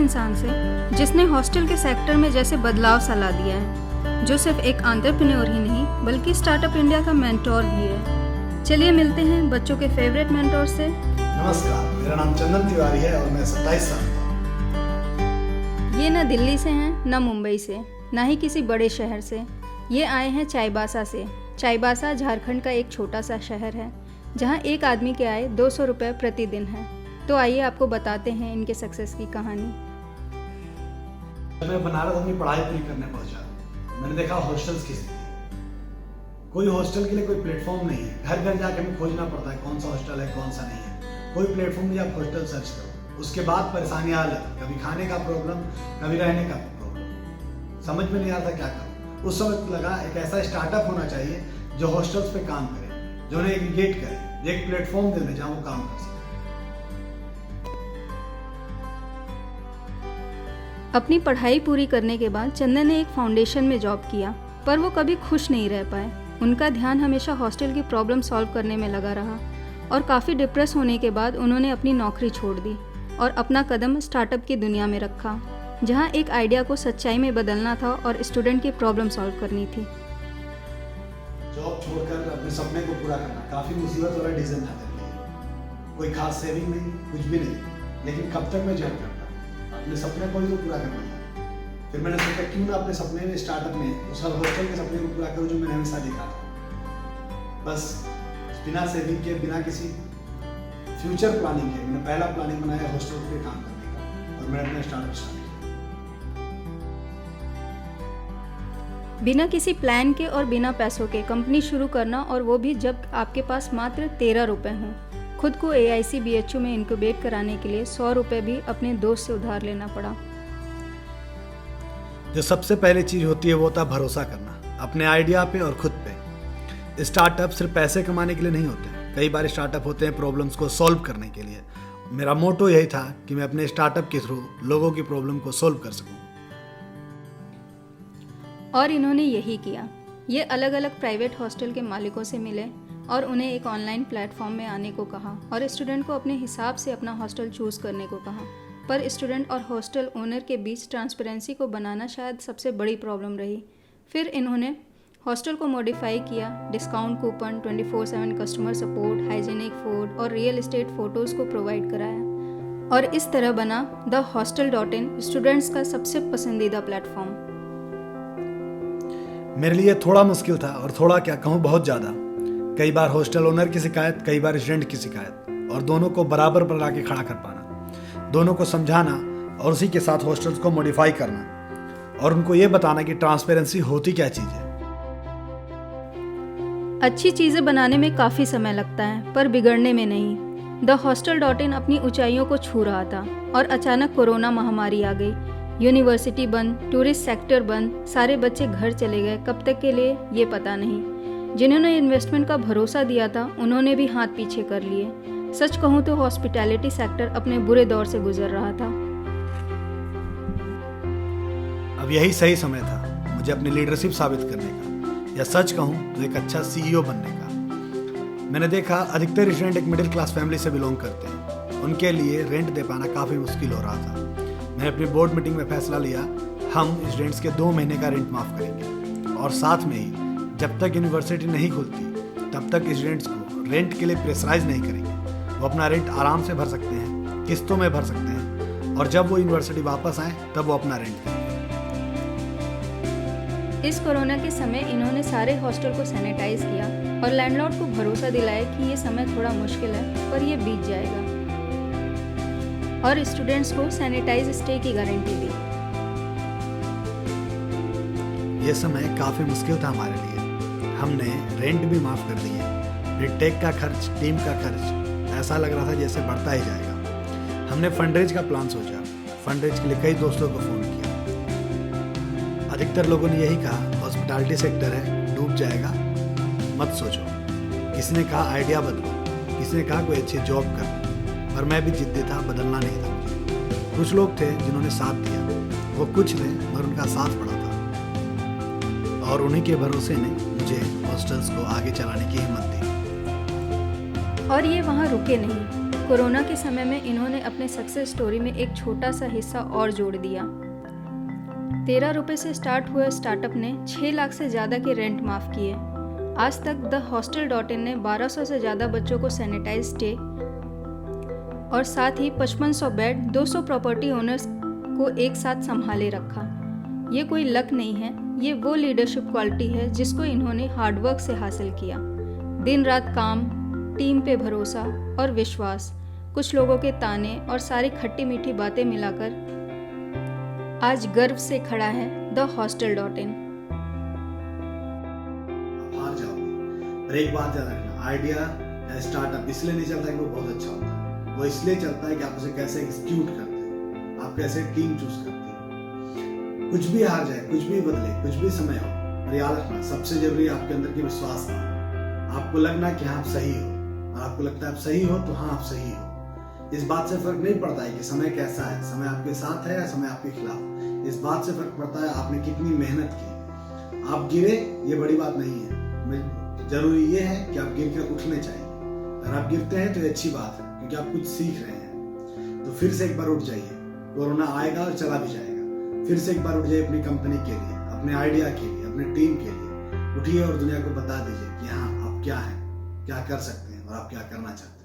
इंसान से जिसने हॉस्टल के सेक्टर में जैसे बदलाव सा ला दिया है, जो सिर्फ एक एंटरप्रेन्योर ही नहीं बल्कि स्टार्टअप इंडिया का मेंटोर भी है। चलिए मिलते हैं बच्चों के फेवरेट मेंटोर से। नमस्कार, मेरा नाम चंदन तिवारी है और मैं 27 साल का हूँ। ये ना दिल्ली से हैं, ना मुंबई से, ना ही किसी बड़े शहर से। ये आए हैं चाईबासा से। चाईबासा झारखंड का एक छोटा सा शहर है जहाँ एक आदमी के आय 200 रुपये प्रतिदिन है। तो आइए आपको बताते हैं इनके सक्सेस की कहानी। मैं बनारस अपनी पढ़ाई पूरी करने पहुंचा, मैंने देखा हॉस्टल्स की स्थिति। कोई हॉस्टल के लिए कोई प्लेटफॉर्म नहीं है, घर घर जाके हमें खोजना पड़ता है कौन सा हॉस्टल है कौन सा नहीं है। कोई प्लेटफॉर्म नहीं, आप हॉस्टल सर्च करो, उसके बाद परेशानियां अलग, कभी खाने का प्रॉब्लम, कभी रहने का प्रॉब्लम, समझ में नहीं आता क्या करूँ। उस वक्त लगा एक ऐसा स्टार्टअप होना चाहिए जो हॉस्टल्स पे काम करे, जो उन्हें एग्रीगेट करे, जो एक प्लेटफॉर्म दे जहाँ वो काम कर सके। अपनी पढ़ाई पूरी करने के बाद चंदन ने एक फाउंडेशन में जॉब किया, पर वो कभी खुश नहीं रह पाए। उनका ध्यान हमेशा हॉस्टल की प्रॉब्लम सॉल्व करने में लगा रहा और काफ़ी डिप्रेस होने के बाद उन्होंने अपनी नौकरी छोड़ दी और अपना कदम स्टार्टअप की दुनिया में रखा, जहां एक आइडिया को सच्चाई में बदलना था और स्टूडेंट की प्रॉब्लम सॉल्व करनी थी। जॉब छोड़कर अपने सपने को पूरा करना काफ़ी मुसीबत वाला डिसीजन था मेरे लिए। कोई खास सेविंग नहीं, कुछ भी नहीं, लेकिन कब तक मैं जॉब करता, अपने सपने को ही तो पूरा करना था। फिर मैंने सोचा क्यों ना अपने सपने में स्टार्टअप में उस हॉस्टल के सपने को पूरा करूं जो मैंने हमेशा देखा था। बस बिना सेविंग के, बिना किसी फ्यूचर प्लानिंग के मैंने पहला प्लानिंग बनाया हॉस्टल पे काम करने का और मैंने अपना स्टार्टअप स्टार्ट किया। बिना किसी प्लान के और बिना पैसों के कंपनी शुरू करना, और वो भी जब आपके पास मात्र 13 रुपये हों। खुद को AIC BHU में इंक्यूबेट कराने के लिए 100 रुपये भी अपने दोस्त से उधार लेना पड़ा। जो सबसे पहली चीज़ होती है वो होता है भरोसा करना अपने आइडिया पे और खुद पे। स्टार्टअप सिर्फ पैसे कमाने के लिए नहीं होते, कई बार स्टार्टअप होते हैं प्रॉब्लम्स को सॉल्व करने के लिए। मेरा मोटो यही था कि मैं अपने स्टार्टअप के थ्रू लोगों की प्रॉब्लम को सॉल्व कर सकूं। और इन्होंने यही किया। ये अलग अलग प्राइवेट हॉस्टल के मालिकों से मिले और उन्हें एक ऑनलाइन प्लेटफॉर्म में आने को कहा और स्टूडेंट को अपने हिसाब से अपना हॉस्टल चूज़ करने को कहा। पर स्टूडेंट और हॉस्टल ओनर के बीच ट्रांसपेरेंसी को बनाना शायद सबसे बड़ी प्रॉब्लम रही। फिर इन्होंने हॉस्टल को मॉडिफाई किया, discount coupon, 24/7 customer support, hygienic food और रियल एस्टेट फ़ोटोज़ को प्रोवाइड कराया और इस तरह बना thehostel.in स्टूडेंट्स का सबसे पसंदीदा प्लेटफॉर्म। मेरे लिए थोड़ा मुश्किल था और थोड़ा क्या कहूँ बहुत ज़्यादा। कई बार हॉस्टल ओनर की शिकायत, कई बार स्टूडेंट की शिकायत, और दोनों को बराबर पर लाके खड़ा कर पाना, दोनों को समझाना और उसी के साथ हॉस्टल्स को मॉडिफाई करना और उनको ये बताना कि ट्रांसपेरेंसी होती क्या चीज़ है। अच्छी चीज़ें बनाने में काफ़ी समय लगता है पर बिगड़ने में नहीं। thehostel.in अपनी ऊंचाइयों को छू रहा था और अचानक कोरोना महामारी आ गई। यूनिवर्सिटी बंद, टूरिस्ट सेक्टर बंद, सारे बच्चे घर चले गए, कब तक के लिए ये पता नहीं। जिन्होंने इन्वेस्टमेंट का भरोसा दिया था उन्होंने भी हाथ पीछे कर लिए। सच कहूँ तो हॉस्पिटैलिटी सेक्टर अपने बुरे दौर से गुजर रहा था। अब यही सही समय था मुझे अपनी लीडरशिप साबित करने का, या सच कहूँ तो एक अच्छा CEO बनने का। मैंने देखा अधिकतर स्टूडेंट एक मिडिल क्लास फैमिली से बिलोंग करते हैं, उनके लिए रेंट दे पाना काफ़ी मुश्किल हो रहा था। मैंने अपनी बोर्ड मीटिंग में फैसला लिया, हम स्टूडेंट्स के 2 महीने का रेंट माफ़ करेंगे और साथ में ही जब तक यूनिवर्सिटी नहीं खुलती तब तक स्टूडेंट्स को रेंट के लिए प्रेशराइज नहीं करेंगे। वो अपना रेंट आराम से भर सकते हैं, किस्तों में भर सकते हैं, और जब वो यूनिवर्सिटी वापस आए तब वो अपना रेंट दें। इस कोरोना के समय इन्होंने सारे हॉस्टल को सैनिटाइज किया और लैंडलॉर्ड को भरोसा दिलाया कि ये समय थोड़ा मुश्किल है पर ये बीत जाएगा, और स्टूडेंट्स को सैनिटाइज स्टे की गारंटी दी। ये समय काफ़ी मुश्किल था हमारे लिए। हमने रेंट भी माफ़ कर दिए, फिर टेक का खर्च, टीम का खर्च, ऐसा लग रहा था जैसे बढ़ता ही जाएगा। हमने फंडरेज का प्लान सोचा, फंडरेज के लिए कई दोस्तों को फ़ोन किया। अधिकतर लोगों ने यही कहा हॉस्पिटैलिटी सेक्टर है, डूब जाएगा, मत सोचो। किसी ने कहा आइडिया बदलो, किसी ने कहा कोई अच्छी जॉब कर, पर मैं भी जिद्दी था, बदलना नहीं था मुझे। कुछ लोग थे जिन्होंने साथ दिया, वो कुछ थे मगर उनका साथ पड़ा था, और उन्हीं के भरोसे ने मुझे हॉस्टल्स को आगे चलाने की हिम्मत दी। और ये वहाँ रुके नहीं। कोरोना के समय में इन्होंने अपने सक्सेस स्टोरी में एक छोटा सा हिस्सा और जोड़ दिया। 13 रुपये से स्टार्ट हुए स्टार्टअप ने 6 लाख से ज़्यादा के रेंट माफ़ किए। आज तक thehostel.in ने 1200 से ज़्यादा बच्चों को सैनिटाइज स्टे और साथ ही 5500 बेड 200 प्रॉपर्टी ओनर्स को एक साथ संभाले रखा। ये कोई लक नहीं है, ये वो लीडरशिप क्वालिटी है जिसको इन्होंने हार्डवर्क से हासिल किया। दिन रात काम, टीम पे भरोसा और विश्वास, कुछ लोगों के ताने और सारी खट्टी मीठी बातें मिलाकर आज गर्व से खड़ा है thehostel.in। हार जाओगे, पर एक बात याद रखना, आइडिया या स्टार्टअप इसलिए नहीं चलता कि वो बहुत अच्छा होता है, वो इसलिए चलता है कि आप उसे कैसे एग्जीक्यूट करते हो, आप कैसे टीम चूज करते हो। कुछ भी हार जाए, कुछ भी बदले, कुछ भी समय हो, पर याद रखना सबसे जरूरी आपके अंदर की विश्वास ना हो। आपको लगना कि हाँ आप सही हो, और आपको लगता है आप सही हो तो हाँ आप सही हो। इस बात से फर्क नहीं पड़ता है कि समय कैसा है, समय आपके साथ है या समय आपके खिलाफ। इस बात से फर्क पड़ता है आपने कितनी मेहनत की। आप गिरे ये बड़ी बात नहीं है, जरूरी ये है कि आप गिर कर उठने चाहिए। अगर आप गिरते हैं तो ये अच्छी बात है, क्योंकि आप कुछ सीख रहे हैं। तो फिर से एक बार उठ जाइए, कोरोना आएगा और चला भी जाएगा। फिर से एक बार उठ जाइए अपनी कंपनी के लिए, अपने आइडिया के लिए, अपने टीम के लिए। उठिए और दुनिया को बता दीजिए कि हाँ आप क्या हैं, क्या कर सकते हैं और आप क्या करना चाहते हैं।